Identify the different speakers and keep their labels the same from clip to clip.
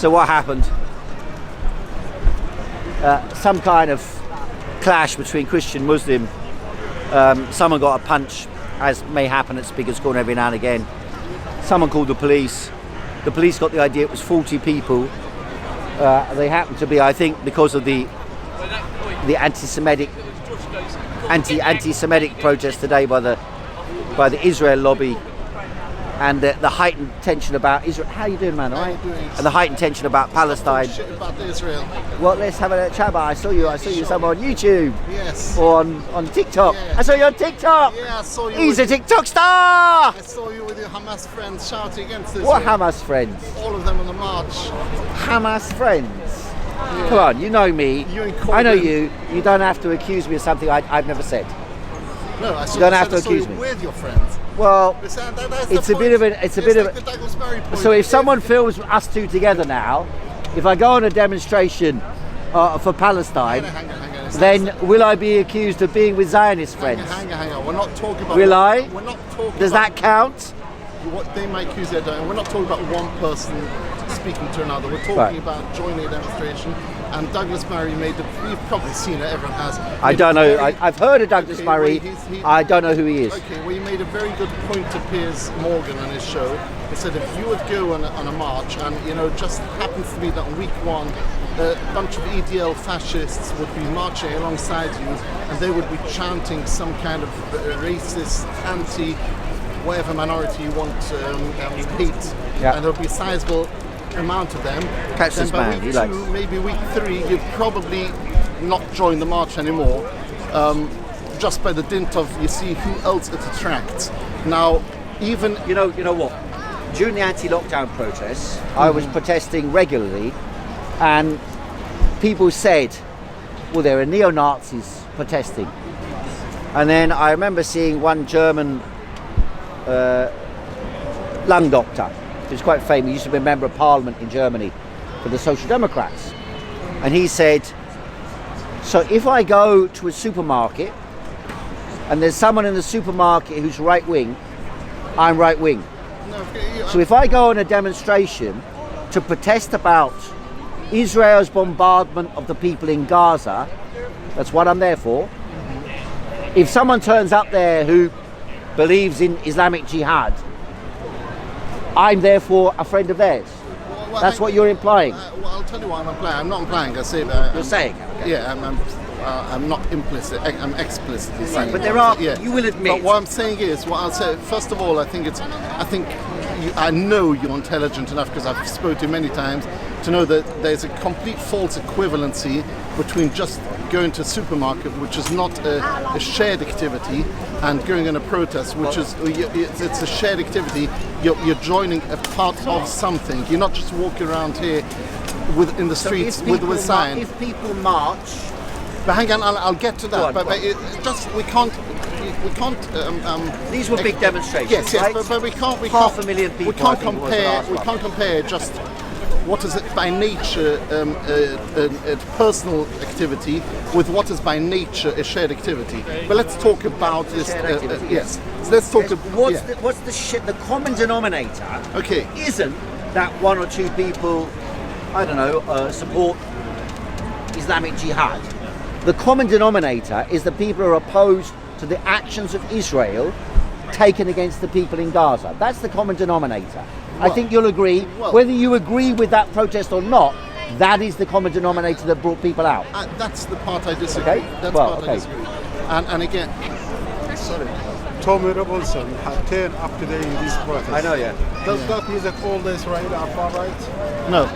Speaker 1: So what happened? Some kind of clash between Christian Muslim. Someone got a punch, as may happen at Speaker's Corner every now and again. Someone called the police. The police got the idea it was 40 people. They happened to be, I think, because of the anti-Semitic protest today by the Israel lobby, and the heightened tension about Israel. How are you doing, man? All right? And the heightened tension about Palestine.
Speaker 2: Shit about Israel.
Speaker 1: Well, let's have a chat about. I saw you somewhere on YouTube.
Speaker 2: Yes.
Speaker 1: Or on TikTok.
Speaker 2: Yeah.
Speaker 1: I saw you on TikTok.
Speaker 2: Yeah, I saw you.
Speaker 1: He's a TikTok star.
Speaker 2: I saw you with your Hamas friends shouting against Israel.
Speaker 1: What Hamas friends?
Speaker 2: All of them on the march.
Speaker 1: Hamas friends.
Speaker 2: Yeah.
Speaker 1: Come on, you know me.
Speaker 2: You and
Speaker 1: I know
Speaker 2: Corbyn.
Speaker 1: you. You don't have to accuse me of something I've never said.
Speaker 2: No, I saw
Speaker 1: You don't have to
Speaker 2: I saw
Speaker 1: accuse
Speaker 2: you
Speaker 1: me.
Speaker 2: with your friends.
Speaker 1: Well,
Speaker 2: That's
Speaker 1: it's
Speaker 2: the
Speaker 1: a bit of
Speaker 2: point.
Speaker 1: a, it's a
Speaker 2: It's
Speaker 1: bit
Speaker 2: like
Speaker 1: of.
Speaker 2: the Douglas Murray point.
Speaker 1: So if someone films us two together now, if I go on a demonstration for Palestine,
Speaker 2: Hang on.
Speaker 1: then will I be accused of being with Zionist friends?
Speaker 2: Hang on. We're not talking about.
Speaker 1: Will I?
Speaker 2: We're not talking.
Speaker 1: Does
Speaker 2: about
Speaker 1: that count?
Speaker 2: what they might accuse you of doing? We're not talking about one person speaking to another. We're talking
Speaker 1: Right.
Speaker 2: about joining a demonstration. And Douglas Murray made you've probably seen it. Everyone has.
Speaker 1: I don't know. I've heard of Douglas
Speaker 2: Okay,
Speaker 1: Murray.
Speaker 2: well,
Speaker 1: I don't know who he is.
Speaker 2: Okay, well, he made a very good point to Piers Morgan on his show. He said if you would go on a march, and just happens to be that on week one, a bunch of EDL fascists would be marching alongside you, and they would be chanting some kind of racist, whatever minority you want hate,
Speaker 1: Yeah.
Speaker 2: and there would be a sizable amount of them.
Speaker 1: Catch
Speaker 2: Then
Speaker 1: this
Speaker 2: by
Speaker 1: man,
Speaker 2: week
Speaker 1: he
Speaker 2: two,
Speaker 1: likes.
Speaker 2: maybe week three, you'd probably not join the march anymore. Just by the dint of you see who else it attracts. Now, even
Speaker 1: You know what? During the anti-lockdown protests, I was protesting regularly, and people said, "Well, there are neo-Nazis protesting." And then I remember seeing one German lung doctor, who's quite famous. He used to be a member of parliament in Germany for the Social Democrats, and he said, "So if I go to a supermarket and there's someone in the supermarket who's right wing, I'm right wing. So if I go on a demonstration to protest about Israel's bombardment of the people in Gaza, that's what I'm there for. If someone turns up there who believes in Islamic Jihad, I'm therefore a friend of theirs." That's what you're implying.
Speaker 2: Well, I'll tell you what I'm implying. I'm not implying. I say
Speaker 1: You're saying.
Speaker 2: Yeah, I'm not implicit. I'm explicitly saying.
Speaker 1: But there are.
Speaker 2: Yeah.
Speaker 1: You will admit.
Speaker 2: But what I'm saying is, what I'll say. First of all, I know you're intelligent enough because I've spoken to you many times to know that there's a complete false equivalency between just going to a supermarket, which is not a shared activity, and going on a protest, which is it's a shared activity. You're joining a part of something. You're not just walking around here in the streets with signs.
Speaker 1: If people march.
Speaker 2: But hang on, I'll get to that.
Speaker 1: Go on.
Speaker 2: We can't.
Speaker 1: These were big demonstrations,
Speaker 2: Yes,
Speaker 1: right?
Speaker 2: but we can't.
Speaker 1: Half a million people,
Speaker 2: We can't
Speaker 1: I think, was the
Speaker 2: compare.
Speaker 1: last
Speaker 2: We
Speaker 1: one.
Speaker 2: can't compare just what is it by nature a personal activity with what is by nature a shared activity. But let's talk about this.
Speaker 1: Shared activity,
Speaker 2: Yes. So let's talk about.
Speaker 1: What's the common denominator?
Speaker 2: Okay.
Speaker 1: Isn't that one or two people, I don't know, support Islamic Jihad? The common denominator is the people who are opposed to the actions of Israel taken against the people in Gaza. That's the common denominator. I think you'll agree, whether you agree with that protest or not, that is the common denominator that brought people out.
Speaker 2: That's the part I disagree.
Speaker 1: Okay.
Speaker 2: That's
Speaker 1: Well,
Speaker 2: part
Speaker 1: okay.
Speaker 2: I disagree. And again, sorry.
Speaker 3: Tommy Robinson had turned up today in this protest.
Speaker 1: I know, yeah.
Speaker 3: Does that mean that all the Israeli are far right?
Speaker 2: No.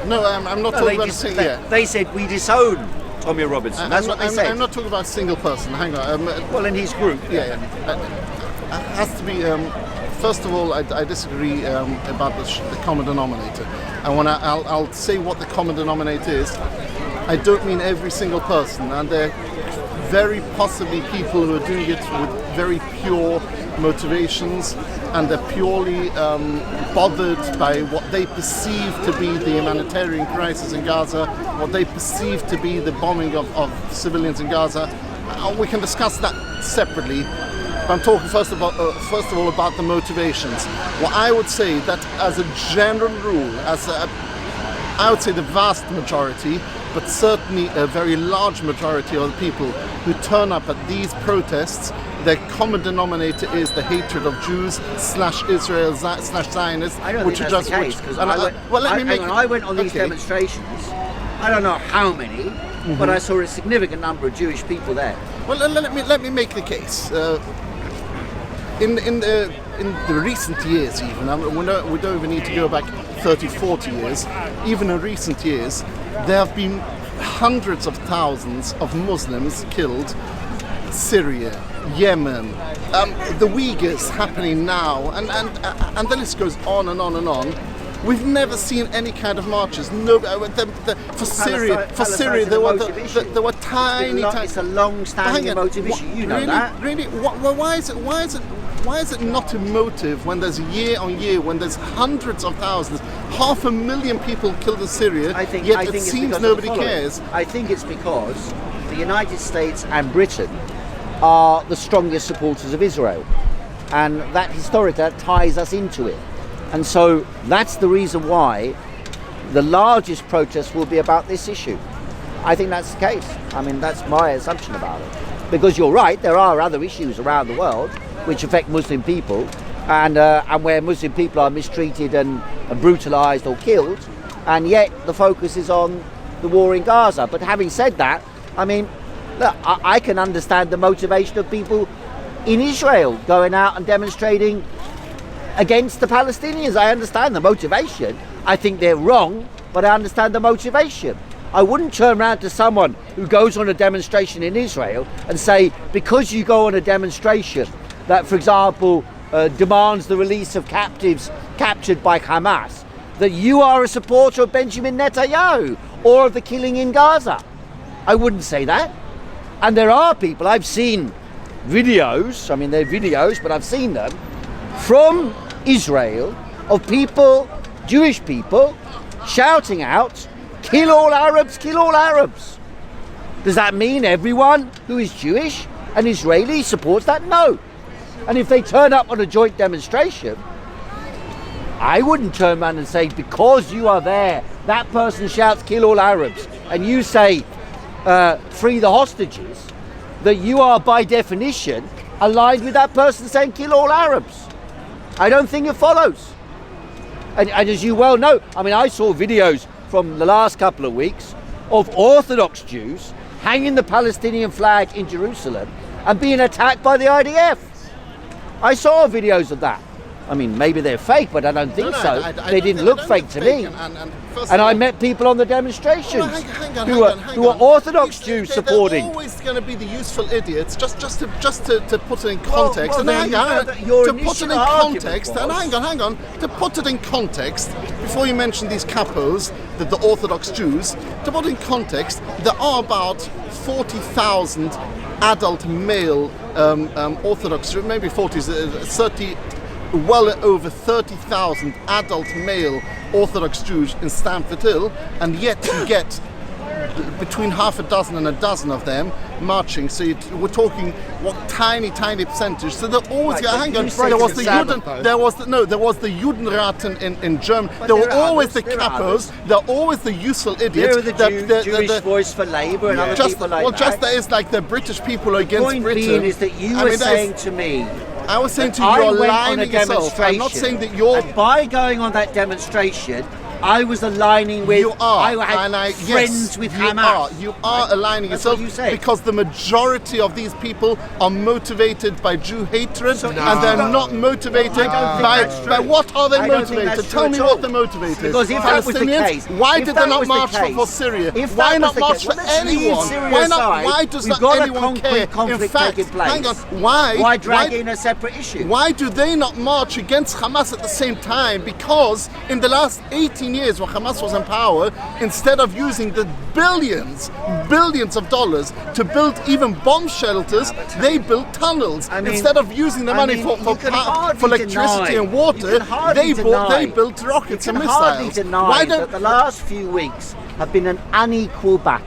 Speaker 2: No, I'm not talking about a single. Yeah.
Speaker 1: They said we disown Tommy Robinson. That's what they said.
Speaker 2: I'm not talking about a single person. Hang on.
Speaker 1: Well, in his group.
Speaker 2: Yeah. It has to be. First of all, I disagree about the common denominator. And when I'll say what the common denominator is, I don't mean every single person. And there are very possibly people who are doing it with very pure motivations, and they're purely bothered by what they perceive to be the humanitarian crisis in Gaza, what they perceive to be the bombing of civilians in Gaza. We can discuss that separately. I'm talking first of all about the motivations. Well, I would say that as a general rule, I would say the vast majority, but certainly a very large majority of the people who turn up at these protests, their common denominator is the hatred of Jews /Israel /Zionists.
Speaker 1: I don't think that's the case, because I went on these demonstrations. I don't know how many, but I saw a significant number of Jewish people there.
Speaker 2: Well, let me make the case. In the recent years, even we don't even need to go back 30, 40 years. Even in recent years, there have been hundreds of thousands of Muslims killed. Syria, Yemen, the Uyghurs happening now, and the list goes on and on and on. We've never seen any kind of marches. No, for Syria, there were tiny.
Speaker 1: It's a long-standing emotive issue. You know that.
Speaker 2: Really, why is it not a motive when there's year on year, when there's hundreds of thousands, 500,000 people killed in Syria, yet it seems nobody cares?
Speaker 1: I think it's because the United States and Britain are the strongest supporters of Israel, and that historically ties us into it. And so that's the reason why the largest protests will be about this issue. I think that's the case. I mean, that's my assumption about it. Because you're right, there are other issues around the world which affect Muslim people, and where Muslim people are mistreated and brutalized or killed, and yet the focus is on the war in Gaza. But having said that, I mean, look, I can understand the motivation of people in Israel going out and demonstrating against the Palestinians. I understand the motivation. I think they're wrong, but I understand the motivation. I wouldn't turn around to someone who goes on a demonstration in Israel and say, because you go on a demonstration that, for example, demands the release of captives captured by Hamas, that you are a supporter of Benjamin Netanyahu or of the killing in Gaza. I wouldn't say that. And there are people, I've seen videos, I mean they're videos, but I've seen them, from Israel, of people, Jewish people, shouting out, kill all Arabs, kill all Arabs. Does that mean everyone who is Jewish and Israeli supports that? No. And if they turn up on a joint demonstration, I wouldn't turn around and say, because you are there, that person shouts kill all Arabs, and you say free the hostages, that you are by definition aligned with that person saying kill all Arabs. I don't think it follows. And as you well know, I mean, I saw videos from the last couple of weeks of Orthodox Jews hanging the Palestinian flag in Jerusalem and being attacked by the IDF. I saw videos of that. I mean, maybe they're fake, but I don't think so. They didn't look fake to me. And I met people on the demonstrations who are Orthodox Jews supporting.
Speaker 2: They're always going to be the useful idiots. Just to put it in context. Hang on. To put it in context, before you mention these capos, the Orthodox Jews, to put it in context, there are about 40,000 adult male Orthodox, maybe 30. Well over 30,000 adult male Orthodox Jews in Stamford Hill, and yet you get between half a dozen and a dozen of them marching. So we're talking what tiny percentage. So they're always hang on. There was the Judenrat in Germany. There were always the capos. There are always the useful idiots.
Speaker 1: There were the Jewish Voice for Labour and other people like that.
Speaker 2: Well, just there is like the British people against
Speaker 1: Britain.
Speaker 2: The point
Speaker 1: being is that you were saying to me.
Speaker 2: I was saying to you, you're aligning yourself. I'm not saying that you're.
Speaker 1: And by going on that demonstration, I was aligning with.
Speaker 2: You are.
Speaker 1: I had friends with Hamas.
Speaker 2: You are aligning
Speaker 1: That's
Speaker 2: yourself
Speaker 1: what you say.
Speaker 2: Because the majority of these people are motivated by Jew hatred, and they're not motivated by what are they motivated? Tell me what they're motivated.
Speaker 1: Because if that was the case,
Speaker 2: why did they not march for Syria? Why not march for anyone? Why not? Why does not anyone care? In fact, hang on.
Speaker 1: Why drag in a separate issue?
Speaker 2: Why do they not march against Hamas at the same time? Because in the last 18 years when Hamas was in power, instead of using the billions of dollars to build even bomb shelters, they built tunnels. Instead of using the money for electricity and water, they built rockets and missiles.
Speaker 1: Hardly deny that the last few weeks have been an unequal battle.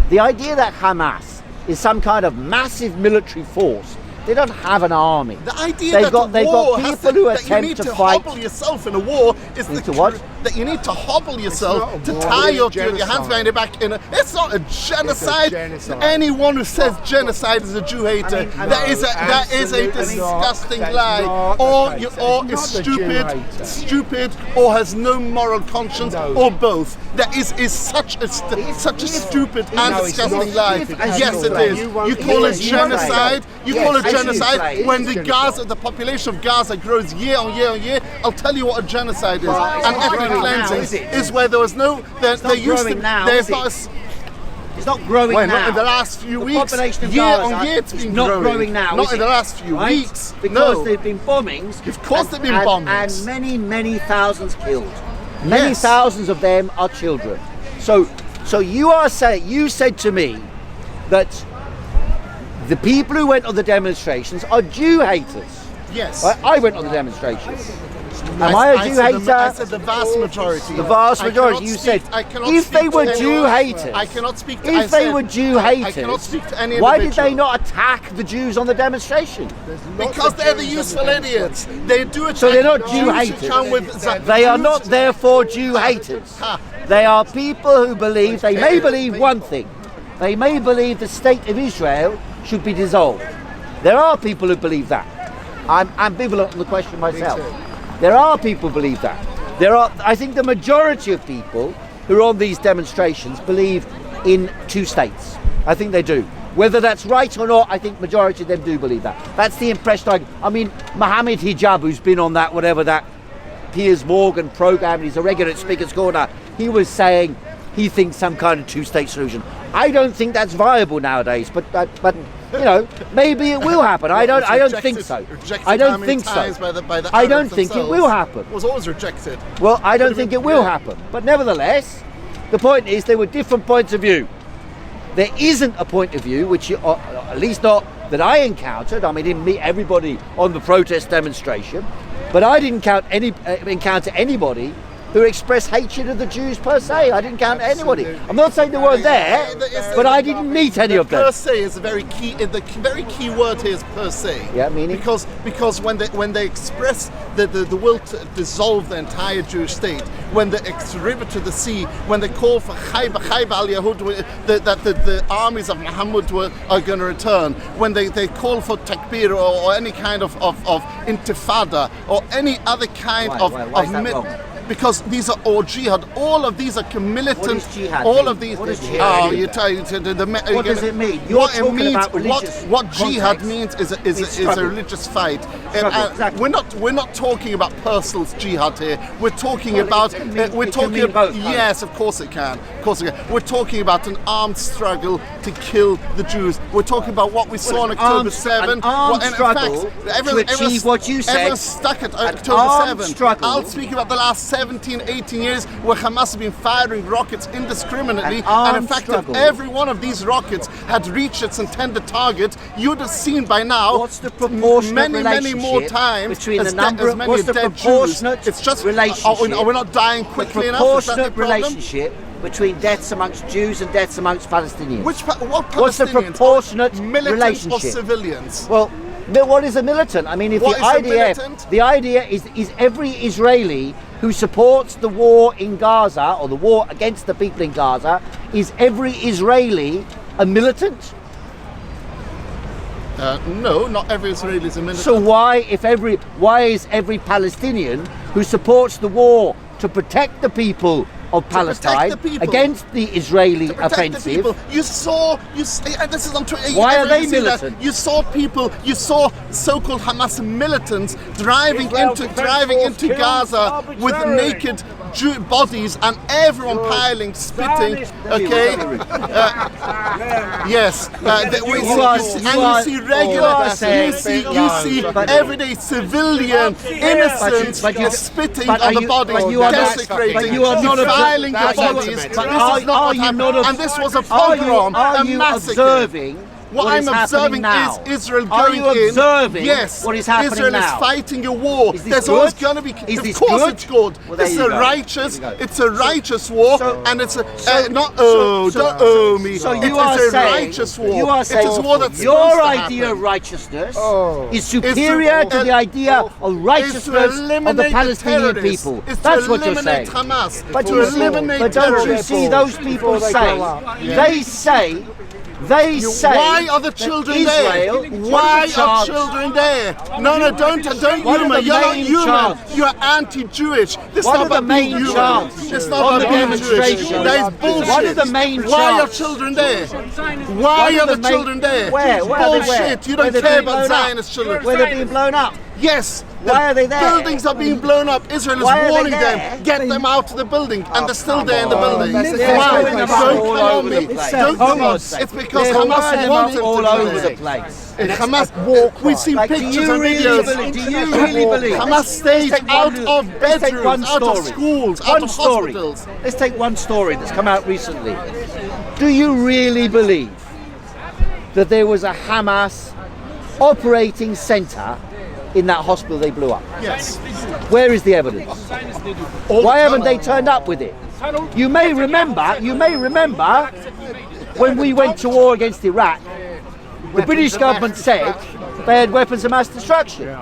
Speaker 1: The idea that Hamas is some kind of massive military force They don't have an army.
Speaker 2: The idea
Speaker 1: They've
Speaker 2: that
Speaker 1: got
Speaker 2: war has
Speaker 1: people who
Speaker 2: that you
Speaker 1: attempt
Speaker 2: need
Speaker 1: to
Speaker 2: to
Speaker 1: fight.
Speaker 2: hobble yourself in a war is that you need to hobble
Speaker 3: not
Speaker 2: yourself
Speaker 3: a
Speaker 2: to
Speaker 3: war,
Speaker 2: tie
Speaker 3: it's
Speaker 2: your
Speaker 3: genocide.
Speaker 2: hands behind your back. It's not a genocide.
Speaker 3: genocide.
Speaker 2: Anyone who says genocide is a Jew hater. That is a
Speaker 3: absolutely
Speaker 2: disgusting
Speaker 3: not.
Speaker 2: lie.
Speaker 3: That is
Speaker 2: Or
Speaker 3: not
Speaker 2: you
Speaker 3: the
Speaker 2: or
Speaker 3: case.
Speaker 2: is
Speaker 3: Not the Jew hater.
Speaker 2: stupid, or has no moral conscience,
Speaker 3: No.
Speaker 2: or both. That is such a stupid and
Speaker 3: No, it's
Speaker 2: disgusting
Speaker 3: not
Speaker 2: lie.
Speaker 3: stupid at
Speaker 2: Yes,
Speaker 3: all.
Speaker 2: it is.
Speaker 3: You won't-
Speaker 2: You call it
Speaker 3: Yes,
Speaker 2: genocide. You
Speaker 1: Yes,
Speaker 2: call it
Speaker 1: as you
Speaker 2: genocide
Speaker 1: say,
Speaker 2: when
Speaker 3: it's
Speaker 2: the
Speaker 3: genocide.
Speaker 2: the population of Gaza grows year on year on year. I'll tell you what a genocide is.
Speaker 1: Well, it's
Speaker 2: An
Speaker 1: not
Speaker 2: ethnic
Speaker 1: growing now,
Speaker 2: cleansing
Speaker 1: is it?
Speaker 2: is where there was no. There
Speaker 1: not
Speaker 2: used to.
Speaker 1: growing now,
Speaker 2: There's
Speaker 1: is
Speaker 2: not.
Speaker 1: it? It's not growing
Speaker 2: Well,
Speaker 1: now.
Speaker 2: not in the last few
Speaker 1: the
Speaker 2: weeks.
Speaker 1: population of
Speaker 2: Year
Speaker 1: Gaza
Speaker 2: on year, it's
Speaker 1: is
Speaker 2: been
Speaker 1: not growing now.
Speaker 2: Not
Speaker 1: is
Speaker 2: in the
Speaker 1: it?
Speaker 2: last few
Speaker 1: Right?
Speaker 2: weeks.
Speaker 1: Because
Speaker 2: No.
Speaker 1: there've been bombings.
Speaker 2: Of course there've been bombings.
Speaker 1: And many thousands killed. Many
Speaker 2: Yes.
Speaker 1: thousands of them are children. So you said to me that the people who went on the demonstrations are Jew haters.
Speaker 2: Yes.
Speaker 1: Right? I went on the demonstrations. Am I a Jew hater?
Speaker 2: I said the vast majority.
Speaker 1: The vast
Speaker 2: I
Speaker 1: majority.
Speaker 2: cannot
Speaker 1: You
Speaker 2: speak-
Speaker 1: said
Speaker 2: I cannot
Speaker 1: if
Speaker 2: speak
Speaker 1: they
Speaker 2: to
Speaker 1: were
Speaker 2: anyone.
Speaker 1: Jew haters,
Speaker 2: I cannot speak to
Speaker 1: if they were Jew haters,
Speaker 2: I cannot speak to any
Speaker 1: why did they
Speaker 2: individual.
Speaker 1: not attack the Jews on the demonstration?
Speaker 2: Because they're the useful idiots. They do it.
Speaker 1: So they're not Jew
Speaker 2: Jews who
Speaker 1: haters.
Speaker 2: come with
Speaker 1: They are not therefore Jew haters. They are people who believe, they may believe one thing. They may believe the state of Israel should be dissolved. There are people who believe that. I'm ambivalent on the question myself. There are people who believe that. I think the majority of people who are on these demonstrations believe in two states. I think they do. Whether that's right or not, I think majority of them do believe that. That's the impression I mean, Mohammed Hijab, who's been on that Piers Morgan program, he's a regular at Speaker's Corner, he was saying he thinks some kind of two-state solution. I don't think that's viable nowadays, but you know, maybe it will happen. I don't think so. I don't think so. I don't think it will happen.
Speaker 2: It was always rejected.
Speaker 1: Well, I don't think it will happen. But nevertheless, the point is there were different points of view. There isn't a point of view, which at least not that I encountered. I mean, I didn't meet everybody on the protest demonstration, but I didn't encounter anybody who expressed hatred of the Jews per se. I didn't encounter anybody. I'm not saying they weren't there, but I didn't meet any of them.
Speaker 2: Per se is a very key. The very key word here is per se.
Speaker 1: Yeah, meaning?
Speaker 2: Because when they express the will to dissolve the entire Jewish state, when they river to the sea, when they call for Chayba al Yahud, that the armies of Muhammad are going to return, when they call for takbir or any kind of intifada or any other kind
Speaker 1: Why is that wrong?
Speaker 2: Because these are all jihad. All of these are militant.
Speaker 1: What is jihad
Speaker 2: all
Speaker 1: mean?
Speaker 2: of these.
Speaker 1: What is jihad?
Speaker 2: Oh, you tell you
Speaker 1: What does it mean? You're talking about religious
Speaker 2: what jihad
Speaker 1: context.
Speaker 2: means is a
Speaker 1: struggle.
Speaker 2: religious fight.
Speaker 1: Struggle, exactly.
Speaker 2: We're not talking about personal jihad here. We're talking
Speaker 1: Well,
Speaker 2: about
Speaker 1: it can mean-
Speaker 2: we're
Speaker 1: it can
Speaker 2: talking
Speaker 1: mean
Speaker 2: about
Speaker 1: both,
Speaker 2: yes, of course it can. Of course it can. We're talking about an armed struggle to kill the Jews. We're talking about what we saw on October 7.
Speaker 1: An armed struggle to achieve what you said.
Speaker 2: Everyone's stuck at
Speaker 1: An
Speaker 2: October
Speaker 1: armed
Speaker 2: 7.
Speaker 1: struggle.
Speaker 2: I'll speak about the last 17, 18 years where Hamas have been firing rockets indiscriminately,
Speaker 1: An armed
Speaker 2: and in fact
Speaker 1: struggle.
Speaker 2: if every one of these rockets had reached its intended target, you'd have seen by now
Speaker 1: What's the proportionate
Speaker 2: many more
Speaker 1: relationship
Speaker 2: times
Speaker 1: between
Speaker 2: as
Speaker 1: the number
Speaker 2: as
Speaker 1: of
Speaker 2: many
Speaker 1: what's the
Speaker 2: dead Jews.
Speaker 1: proportionate
Speaker 2: It's just
Speaker 1: relationship?
Speaker 2: are we not dying
Speaker 1: The
Speaker 2: quickly enough? Is that the
Speaker 1: proportionate
Speaker 2: problem?
Speaker 1: relationship between deaths amongst Jews and deaths amongst Palestinians.
Speaker 2: What
Speaker 1: What's the
Speaker 2: Palestinians?
Speaker 1: proportionate
Speaker 2: Militants
Speaker 1: relationship?
Speaker 2: or civilians?
Speaker 1: Well, what is a militant? I mean, if
Speaker 2: What
Speaker 1: the
Speaker 2: is a
Speaker 1: idea,
Speaker 2: militant?
Speaker 1: the idea is every Israeli who supports the war in Gaza or the war against the people in Gaza, is every Israeli a militant?
Speaker 2: No, not every Israeli is a militant.
Speaker 1: So why is every Palestinian who supports the war to protect the people of Palestine
Speaker 2: the people.
Speaker 1: against the Israeli
Speaker 2: to protect
Speaker 1: offensive?
Speaker 2: the people. You saw, and this is on Twitter.
Speaker 1: Why are they
Speaker 2: everyone can see that.
Speaker 1: militant?
Speaker 2: You saw so-called Hamas militants driving into Gaza with naked Jew bodies and everyone piling, spitting. Okay. Yes. You see regular. You see everyday civilian innocents spitting on the bodies, desecrating, defiling the bodies.
Speaker 1: But are you not
Speaker 2: And this was a
Speaker 1: Are
Speaker 2: pogrom, a
Speaker 1: you
Speaker 2: massacre.
Speaker 1: observing
Speaker 2: What
Speaker 1: what
Speaker 2: I'm
Speaker 1: is happening
Speaker 2: observing
Speaker 1: now?
Speaker 2: is Israel
Speaker 1: Are
Speaker 2: going
Speaker 1: you
Speaker 2: in.
Speaker 1: observing
Speaker 2: Yes,
Speaker 1: what is happening
Speaker 2: Israel
Speaker 1: now?
Speaker 2: is fighting a war.
Speaker 1: Is this
Speaker 2: There's always
Speaker 1: good?
Speaker 2: going to be.
Speaker 1: Is
Speaker 2: Of
Speaker 1: this
Speaker 2: course,
Speaker 1: good?
Speaker 2: it's good.
Speaker 1: Well, there
Speaker 2: it's
Speaker 1: you
Speaker 2: a
Speaker 1: go.
Speaker 2: righteous.
Speaker 1: There you go.
Speaker 2: It's a righteous war, and it's a not don't owe me.
Speaker 1: So
Speaker 2: It
Speaker 1: you are
Speaker 2: is a
Speaker 1: saying,
Speaker 2: righteous war.
Speaker 1: you are saying
Speaker 2: it is a war that's
Speaker 1: your
Speaker 2: supposed to
Speaker 1: idea
Speaker 2: happen.
Speaker 1: of righteousness
Speaker 3: Oh.
Speaker 1: is superior to the idea of righteousness of the
Speaker 2: eliminate
Speaker 1: Palestinian
Speaker 2: terrorists.
Speaker 1: people.
Speaker 2: It's
Speaker 1: That's
Speaker 2: to
Speaker 1: what you're
Speaker 2: eliminate
Speaker 1: saying.
Speaker 2: Hamas.
Speaker 1: But
Speaker 2: to
Speaker 1: you see,
Speaker 2: eliminate
Speaker 1: but don't you
Speaker 2: terrorists.
Speaker 1: see those people
Speaker 3: Before they
Speaker 1: say,
Speaker 3: grow up.
Speaker 1: they say,
Speaker 2: Why are the
Speaker 1: that
Speaker 2: children
Speaker 1: Israel,
Speaker 2: there? Why are
Speaker 1: charge-
Speaker 2: children there? No, don't
Speaker 1: What are
Speaker 2: humour.
Speaker 1: the
Speaker 2: You're not
Speaker 1: main
Speaker 2: human.
Speaker 1: charge?
Speaker 2: You're anti-Jewish. This is
Speaker 1: What
Speaker 2: not
Speaker 1: are the
Speaker 2: about being
Speaker 1: main
Speaker 2: human.
Speaker 1: charge
Speaker 2: It's not
Speaker 1: on
Speaker 2: about
Speaker 1: the
Speaker 2: being Jewish.
Speaker 1: demonstration?
Speaker 2: That is bullshit.
Speaker 1: What are the main
Speaker 2: Why are
Speaker 1: charge?
Speaker 2: children there?
Speaker 1: What
Speaker 2: Why are the
Speaker 1: main-
Speaker 2: children there?
Speaker 1: Where? Where are they?
Speaker 2: Bullshit.
Speaker 1: Where?
Speaker 2: You
Speaker 1: Where
Speaker 2: don't
Speaker 1: they're
Speaker 2: care
Speaker 1: being
Speaker 2: about
Speaker 1: blown up?
Speaker 2: Zionist children.
Speaker 1: Where they're being blown up?
Speaker 2: Yes.
Speaker 1: Why are they there?
Speaker 2: Buildings are being blown up. Israel is
Speaker 1: Why are they
Speaker 2: warning
Speaker 1: there?
Speaker 2: them. Get them out of the building. And they're still there in the building.
Speaker 3: That's
Speaker 1: They're
Speaker 2: Why?
Speaker 1: blowing them
Speaker 2: Don't
Speaker 1: up
Speaker 2: come
Speaker 1: all
Speaker 2: on
Speaker 1: over
Speaker 2: me.
Speaker 1: the place.
Speaker 2: Don't come on.
Speaker 1: It's
Speaker 2: It's because
Speaker 1: They're
Speaker 2: Hamas
Speaker 1: blowing them
Speaker 2: wants
Speaker 1: up
Speaker 2: them
Speaker 1: all
Speaker 2: to
Speaker 1: over
Speaker 2: be
Speaker 1: the
Speaker 2: there.
Speaker 1: place.
Speaker 2: Hamas, we've seen
Speaker 1: Like, do
Speaker 2: pictures
Speaker 1: you
Speaker 2: and
Speaker 1: really
Speaker 2: videos.
Speaker 1: believe? Do you really believe?
Speaker 2: Hamas stays
Speaker 1: Let's take
Speaker 2: out
Speaker 1: one-
Speaker 2: of
Speaker 1: let's take
Speaker 2: bedrooms,
Speaker 1: one
Speaker 2: out of
Speaker 1: story.
Speaker 2: schools, out
Speaker 1: One
Speaker 2: of
Speaker 1: story.
Speaker 2: hospitals.
Speaker 1: Let's take one story that's come out recently. Do you really believe that there was a Hamas operating centre in that hospital they blew up?
Speaker 2: Yes.
Speaker 1: Where is the evidence?
Speaker 2: All
Speaker 1: Why
Speaker 2: the
Speaker 1: haven't
Speaker 2: time.
Speaker 1: they turned up with it? You may remember when we went to war against Iraq, the British government said they had weapons of mass destruction.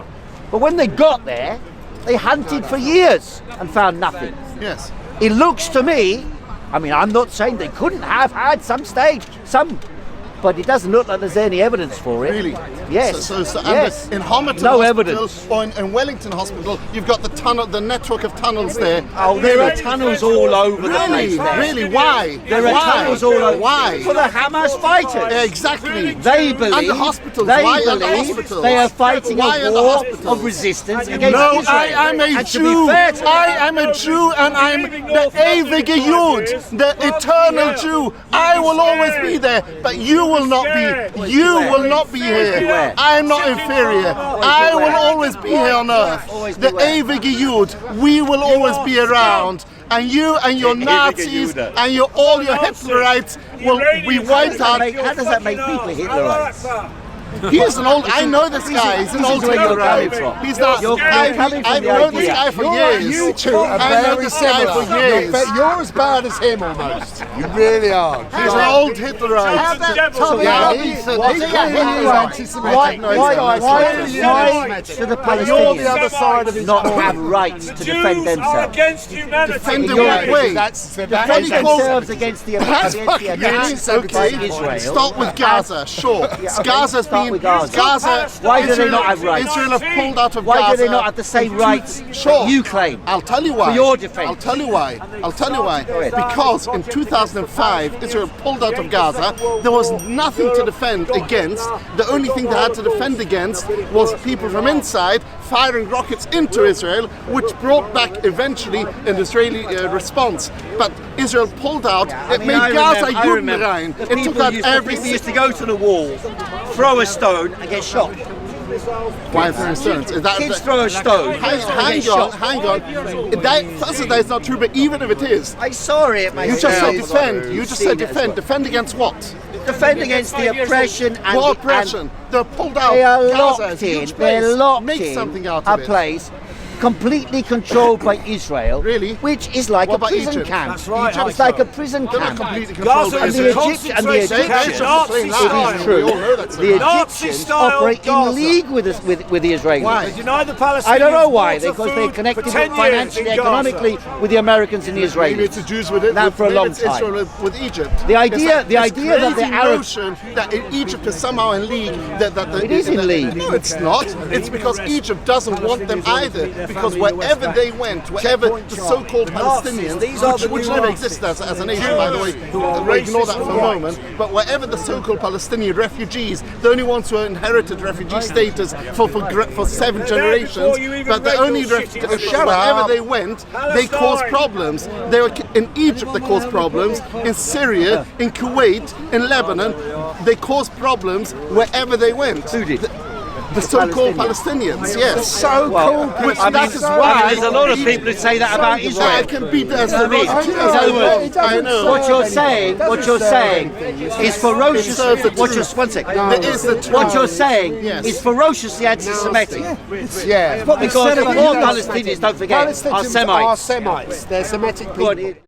Speaker 1: But when they got there, they hunted for years and found nothing.
Speaker 2: Yes.
Speaker 1: It looks to me, I mean, I'm not saying they couldn't have had but it doesn't look like there's any evidence for it.
Speaker 2: Really?
Speaker 1: Yes.
Speaker 2: So
Speaker 1: yes.
Speaker 2: and in Homerton
Speaker 1: No
Speaker 2: Hospital
Speaker 1: evidence.
Speaker 2: or in Wellington Hospital, you've got the tunnel, the network of tunnels there.
Speaker 1: Oh, there are tunnels all over the place
Speaker 2: Really?
Speaker 1: there.
Speaker 2: Really? Why?
Speaker 1: There are
Speaker 2: Why?
Speaker 1: tunnels all over.
Speaker 2: Why?
Speaker 1: For the Hamas fighters.
Speaker 2: Yeah, exactly.
Speaker 1: They believe.
Speaker 2: And the hospitals.
Speaker 1: They
Speaker 2: Why are the
Speaker 1: believe
Speaker 2: hospitals?
Speaker 1: they are fighting
Speaker 2: Why
Speaker 1: a
Speaker 2: are the
Speaker 1: war
Speaker 2: hospitals?
Speaker 1: of resistance against
Speaker 2: No,
Speaker 1: Israel.
Speaker 2: I am a
Speaker 1: And to be
Speaker 2: Jew.
Speaker 1: fair to
Speaker 2: I
Speaker 1: them,
Speaker 2: am a Jew, and I'm the ewige Yud, the eternal Jew. I will always be there, but you will not be. You will not be here.
Speaker 1: beware.
Speaker 2: I am not inferior. I will always be here on earth.
Speaker 1: Always
Speaker 2: The
Speaker 1: beware.
Speaker 2: ewige Yud. We will always be around. And you and your Nazis and all your Hitlerites will be wiped out.
Speaker 1: how does that make people Hitlerites?
Speaker 2: He is an old. I know this guy. He's an
Speaker 1: This is
Speaker 2: old
Speaker 1: where you're
Speaker 2: Hitlerite.
Speaker 1: coming from.
Speaker 2: He's not.
Speaker 1: You're coming from
Speaker 2: I've
Speaker 1: the
Speaker 2: known this
Speaker 1: idea.
Speaker 2: guy for years.
Speaker 3: You two are
Speaker 2: I know
Speaker 3: very
Speaker 2: this guy
Speaker 3: similar.
Speaker 2: for years.
Speaker 3: You're as bad as him almost. You really are.
Speaker 2: He's an old Hitlerite.
Speaker 3: Tommy,
Speaker 1: Yeah,
Speaker 3: he's
Speaker 1: Why do the
Speaker 3: You're the other side of
Speaker 1: Palestinians
Speaker 3: his
Speaker 1: not
Speaker 3: coin.
Speaker 1: have rights to defend themselves?
Speaker 4: against humanity.
Speaker 2: Defend
Speaker 1: You're
Speaker 2: them
Speaker 1: right.
Speaker 2: way.
Speaker 1: Defend
Speaker 2: Defend
Speaker 1: themselves against the attacks by Israel.
Speaker 2: Start with Gaza, sure. Gaza's
Speaker 1: Start
Speaker 2: been
Speaker 1: with Gaza. Why do they not have rights?
Speaker 2: Israel have pulled out of Gaza.
Speaker 1: Why do they not have the same rights
Speaker 2: Sure.
Speaker 1: that you claim?
Speaker 2: I'll tell you why.
Speaker 1: For your defense.
Speaker 2: I'll tell you why.
Speaker 1: ahead.
Speaker 2: Because in 2005, Israel pulled out of Gaza. There was nothing to defend against. The only thing they had to defend against was people from inside firing rockets into Israel, which brought back eventually an Israeli response. But Israel pulled out. It made Gaza Judenrein. It took out
Speaker 1: People used to go to the wall, throw a stone and get shot.
Speaker 2: Why throwing stones? Is that,
Speaker 1: Kids throw a stone and
Speaker 2: Hang
Speaker 1: get
Speaker 2: on,
Speaker 1: shot.
Speaker 2: hang on. That, first of all, that's not true, but even if it is,
Speaker 1: I saw it myself.
Speaker 2: you just said defend. You just
Speaker 1: Seen
Speaker 2: said
Speaker 1: it as
Speaker 2: defend.
Speaker 1: well.
Speaker 2: Defend against what?
Speaker 1: Defend against the oppression and
Speaker 2: What
Speaker 1: the,
Speaker 2: oppression? They're pulled out.
Speaker 1: They are
Speaker 2: Gaza
Speaker 1: locked
Speaker 2: is a
Speaker 1: in.
Speaker 2: huge
Speaker 1: They're
Speaker 2: place.
Speaker 1: locked
Speaker 2: Make
Speaker 1: in
Speaker 2: something out
Speaker 1: a
Speaker 2: of it.
Speaker 1: place completely controlled by Israel.
Speaker 2: Really?
Speaker 1: Which is like
Speaker 2: What
Speaker 1: a
Speaker 2: about
Speaker 1: prison
Speaker 2: Egypt?
Speaker 1: camp.
Speaker 4: That's right,
Speaker 1: It's
Speaker 4: Heiko.
Speaker 1: like a prison
Speaker 2: They're not
Speaker 1: camp.
Speaker 2: completely controlled
Speaker 4: Gaza
Speaker 2: by
Speaker 4: is
Speaker 1: And
Speaker 4: a
Speaker 1: the
Speaker 2: Israel.
Speaker 1: Egyptians, and the
Speaker 4: concentration
Speaker 1: Egyptians,
Speaker 4: camp.
Speaker 2: Nazi
Speaker 1: it
Speaker 2: style.
Speaker 1: is true.
Speaker 2: We all know that's
Speaker 1: The
Speaker 2: not.
Speaker 1: Egyptians
Speaker 4: Nazi-style
Speaker 1: operate
Speaker 4: Gaza.
Speaker 1: in league with us, with the Israelis.
Speaker 2: Why?
Speaker 4: Deny the Palestinians
Speaker 1: I don't know why.
Speaker 4: water,
Speaker 1: Because they're
Speaker 4: food
Speaker 1: connected
Speaker 4: for 10 years
Speaker 1: financially,
Speaker 4: in Gaza.
Speaker 1: economically with the Americans and the Israelis.
Speaker 2: Maybe it's the Jews with it.
Speaker 1: Now for a
Speaker 2: maybe
Speaker 1: long
Speaker 2: it's Israel
Speaker 1: time.
Speaker 2: with Egypt.
Speaker 1: The idea-
Speaker 2: It's
Speaker 1: the idea that the
Speaker 2: crazy
Speaker 1: Arabs-
Speaker 2: notion that Egypt is somehow in league.
Speaker 1: It is in league.
Speaker 2: No, it's not. It's because Egypt doesn't want them either. Because wherever they went, wherever the so-called Palestinians,
Speaker 4: These are the
Speaker 2: which
Speaker 4: new
Speaker 2: never
Speaker 4: Nazis.
Speaker 2: existed as a nation, by the way, we'll ignore that for a moment. But wherever the so-called Palestinian refugees, the only ones who inherited refugee status for 7 generations, but the only refugees, wherever they went, they caused problems. They were in Egypt. They caused problems in Syria, in Kuwait, in Lebanon. They caused problems wherever they went.
Speaker 1: Who did?
Speaker 2: The so-called Palestinians, yes.
Speaker 3: So-called
Speaker 2: Which
Speaker 1: I mean,
Speaker 2: that is why
Speaker 1: there's a lot of people who say that about Israel.
Speaker 2: I can be as the
Speaker 1: In other words,
Speaker 2: I know.
Speaker 1: what you're saying is ferocious.
Speaker 2: serves the
Speaker 1: What you're,
Speaker 2: truth.
Speaker 1: one second.
Speaker 2: There is the truth.
Speaker 1: What you're saying
Speaker 2: Yes.
Speaker 1: is ferociously anti-Semitic.
Speaker 3: Yeah.
Speaker 1: Because all Palestinians, don't forget, are Semites.
Speaker 3: They're Semitic people.
Speaker 1: Go on,